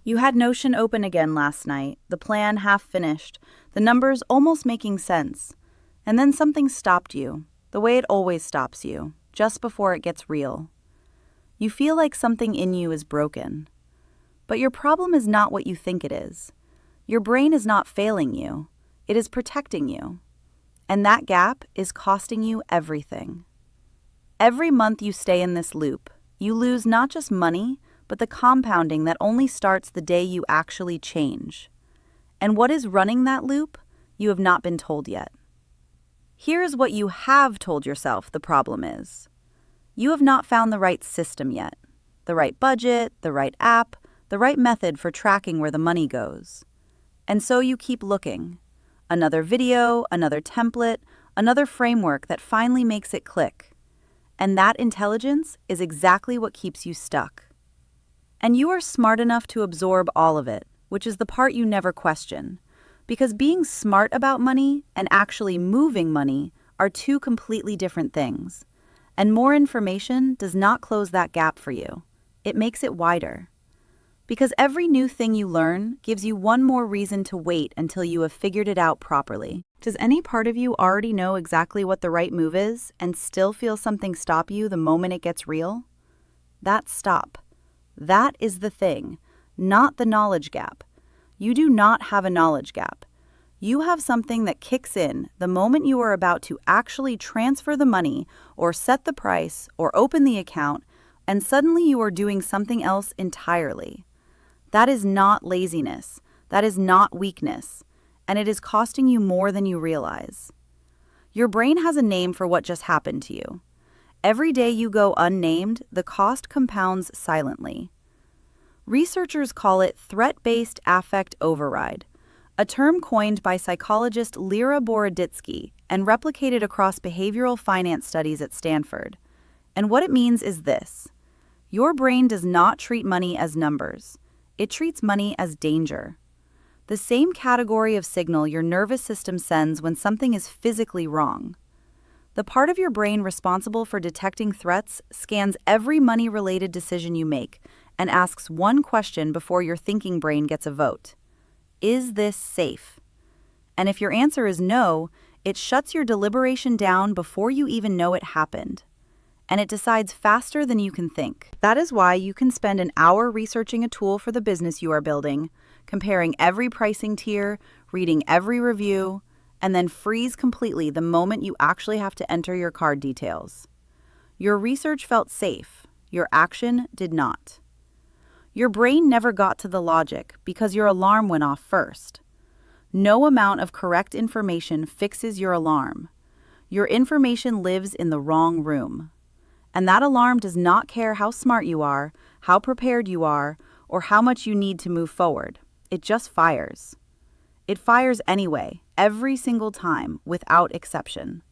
You had Notion open again last night, the plan half finished, the numbers almost making sense. And then something stopped you, the way it always stops you, just before it gets real. You feel like something in you is broken. But your problem is not what you think it is. Your brain is not failing you. It is protecting you. And that gap is costing you everything. Every month you stay in this loop, you lose not just money, but the compounding that only starts the day you actually change. And what is running that loop, you have not been told yet. Here's what you have told yourself the problem is. You have not found the right system yet, the right budget, the right app, the right method for tracking where the money goes. And so you keep looking. Another video, another template, another framework that finally makes it click. And that intelligence is exactly what keeps you stuck. And you are smart enough to absorb all of it, which is the part you never question. Because being smart about money and actually moving money are two completely different things. And more information does not close that gap for you. It makes it wider. Because every new thing you learn gives you one more reason to wait until you have figured it out properly. Does any part of you already know exactly what the right move is and still feel something stop you the moment it gets real? That's stop. That is the thing, not the knowledge gap. You do not have a knowledge gap. You have something that kicks in the moment you are about to actually transfer the money or set the price or open the account, and suddenly you are doing something else entirely. That is not laziness. That is not weakness. And it is costing you more than you realize. Your brain has a name for what just happened to you. Every day you go unnamed, the cost compounds silently. Researchers call it threat-based affect override, a term coined by psychologist Lera Boroditsky and replicated across behavioral finance studies at Stanford. And what it means is this. Your brain does not treat money as numbers. It treats money as danger. The same category of signal your nervous system sends when something is physically wrong. The part of your brain responsible for detecting threats scans every money-related decision you make and asks one question before your thinking brain gets a vote. Is this safe? And if your answer is no, it shuts your deliberation down before you even know it happened. And it decides faster than you can think. That is why you can spend an hour researching a tool for the business you are building, comparing every pricing tier, reading every review, and then freeze completely the moment you actually have to enter your card details. Your research felt safe. Your action did not. Your brain never got to the logic because your alarm went off first. No amount of correct information fixes your alarm. Your information lives in the wrong room. And that alarm does not care how smart you are, how prepared you are, or how much you need to move forward. It just fires. It fires anyway, every single time, without exception.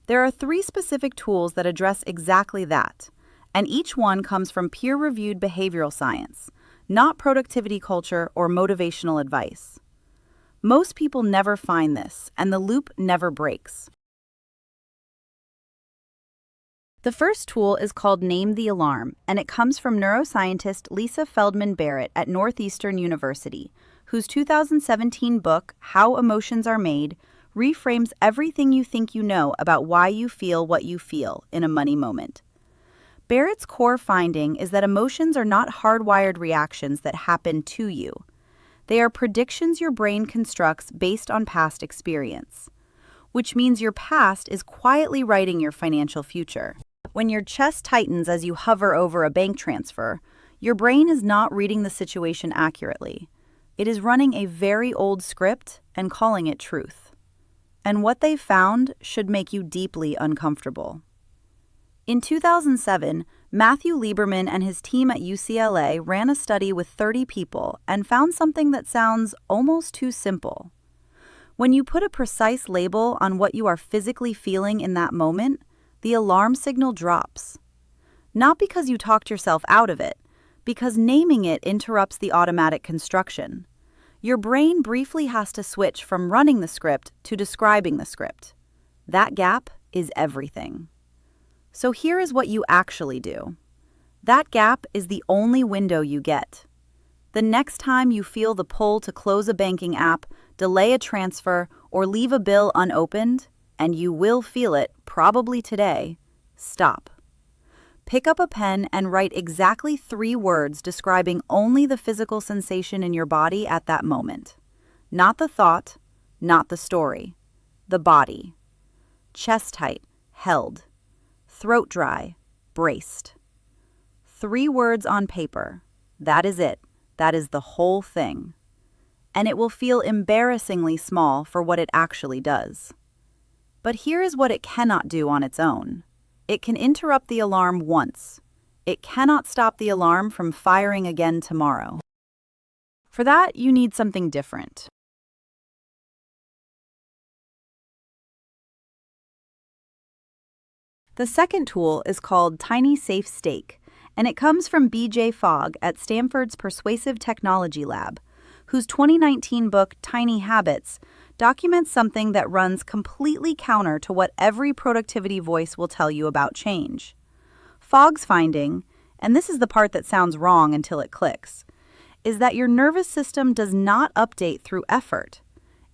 There are 3 specific tools that address exactly that, and each one comes from peer-reviewed behavioral science, not productivity culture or motivational advice. Most people never find this, and the loop never breaks. The first tool is called Name the Alarm, and it comes from neuroscientist Lisa Feldman Barrett at Northeastern University, whose 2017 book, How Emotions Are Made, reframes everything you think you know about why you feel what you feel in a money moment. Barrett's core finding is that emotions are not hardwired reactions that happen to you. They are predictions your brain constructs based on past experience, which means your past is quietly writing your financial future. When your chest tightens as you hover over a bank transfer, your brain is not reading the situation accurately. It is running a very old script and calling it truth. And what they found should make you deeply uncomfortable. In 2007, Matthew Lieberman and his team at UCLA ran a study with 30 people and found something that sounds almost too simple. When you put a precise label on what you are physically feeling in that moment, the alarm signal drops. Not because you talked yourself out of it, because naming it interrupts the automatic construction. Your brain briefly has to switch from running the script to describing the script. That gap is everything. So here is what you actually do. That gap is the only window you get. The next time you feel the pull to close a banking app, delay a transfer, or leave a bill unopened, and you will feel it, probably today, stop. Pick up a pen and write exactly 3 words describing only the physical sensation in your body at that moment. Not the thought, not the story. The body. Chest tight, held. Throat dry, braced. 3 words on paper. That is it. That is the whole thing. And it will feel embarrassingly small for what it actually does. But here is what it cannot do on its own. It can interrupt the alarm once. It cannot stop the alarm from firing again tomorrow. For that, you need something different. The second tool is called Tiny Safe Stake, and it comes from B.J. Fogg at Stanford's Persuasive Technology Lab, whose 2019 book Tiny Habits documents something that runs completely counter to what every productivity voice will tell you about change. Fogg's finding, and this is the part that sounds wrong until it clicks, is that your nervous system does not update through effort.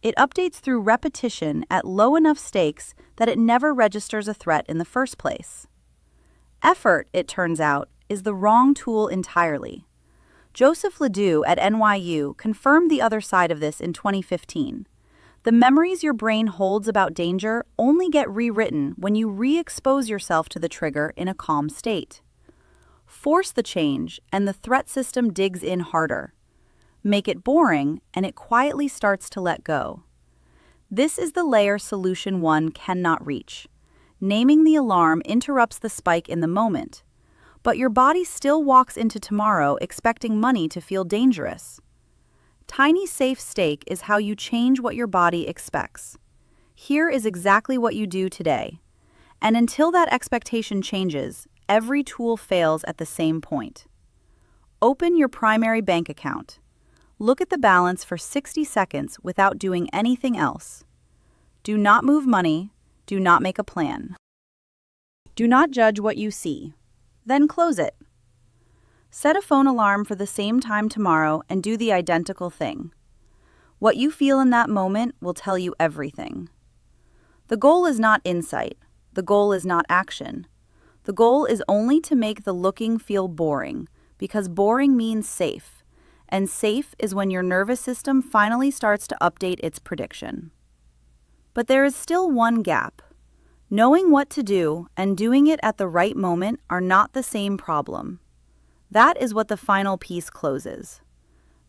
It updates through repetition at low enough stakes that it never registers a threat in the first place. Effort, it turns out, is the wrong tool entirely. Joseph Ledoux at NYU confirmed the other side of this in 2015. The memories your brain holds about danger only get rewritten when you re-expose yourself to the trigger in a calm state. Force the change, and the threat system digs in harder. Make it boring, and it quietly starts to let go. This is the layer Solution 1 cannot reach. Naming the alarm interrupts the spike in the moment, but your body still walks into tomorrow expecting money to feel dangerous. Tiny Safe Stake is how you change what your body expects. Here is exactly what you do today. And until that expectation changes, every tool fails at the same point. Open your primary bank account. Look at the balance for 60 seconds without doing anything else. Do not move money. Do not make a plan. Do not judge what you see. Then close it. Set a phone alarm for the same time tomorrow and do the identical thing. What you feel in that moment will tell you everything. The goal is not insight. The goal is not action. The goal is only to make the looking feel boring, because boring means safe, and safe is when your nervous system finally starts to update its prediction. But there is still one gap. Knowing what to do and doing it at the right moment are not the same problem. That is what the final piece closes.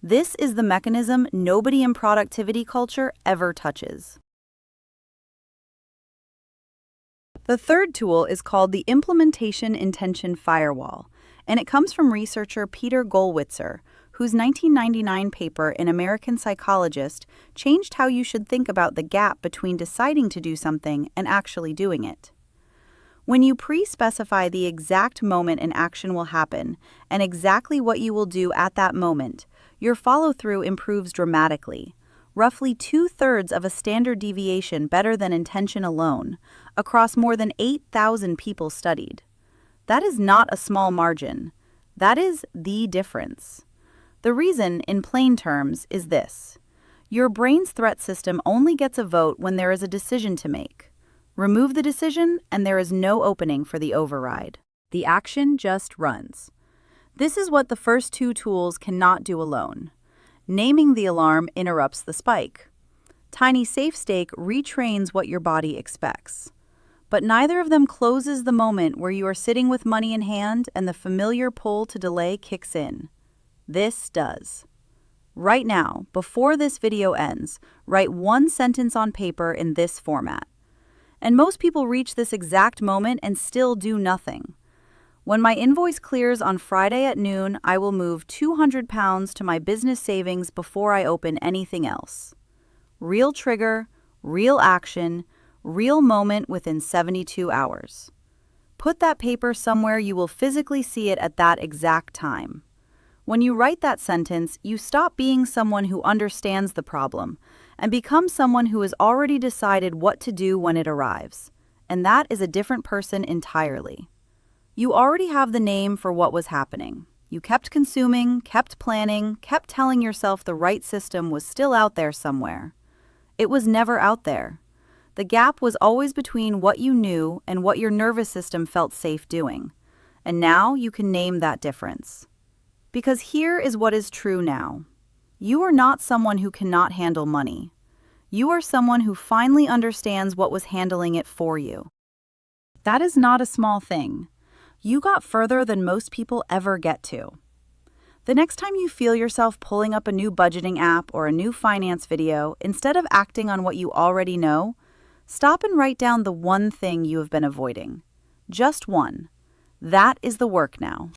This is the mechanism nobody in productivity culture ever touches. The third tool is called the Implementation Intention Firewall, and it comes from researcher Peter Gollwitzer, whose 1999 paper in American Psychologist changed how you should think about the gap between deciding to do something and actually doing it. When you pre-specify the exact moment an action will happen and exactly what you will do at that moment, your follow-through improves dramatically, roughly 2/3 of a standard deviation better than intention alone, across more than 8,000 people studied. That is not a small margin. That is the difference. The reason, in plain terms, is this. Your brain's threat system only gets a vote when there is a decision to make. Remove the decision, and there is no opening for the override. The action just runs. This is what the first 2 tools cannot do alone. Naming the alarm interrupts the spike. Tiny Safe Stake retrains what your body expects. But neither of them closes the moment where you are sitting with money in hand and the familiar pull to delay kicks in. This does. Right now, before this video ends, write 1 sentence on paper in this format. And most people reach this exact moment and still do nothing. When my invoice clears on Friday at noon, I will move £200 to my business savings before I open anything else. Real trigger, real action, real moment within 72 hours. Put that paper somewhere you will physically see it at that exact time. When you write that sentence, you stop being someone who understands the problem and become someone who has already decided what to do when it arrives. And that is a different person entirely. You already have the name for what was happening. You kept consuming, kept planning, kept telling yourself the right system was still out there somewhere. It was never out there. The gap was always between what you knew and what your nervous system felt safe doing. And now you can name that difference. Because here is what is true now. You are not someone who cannot handle money. You are someone who finally understands what was handling it for you. That is not a small thing. You got further than most people ever get to. The next time you feel yourself pulling up a new budgeting app or a new finance video, instead of acting on what you already know, stop and write down the one thing you have been avoiding. Just one. That is the work now.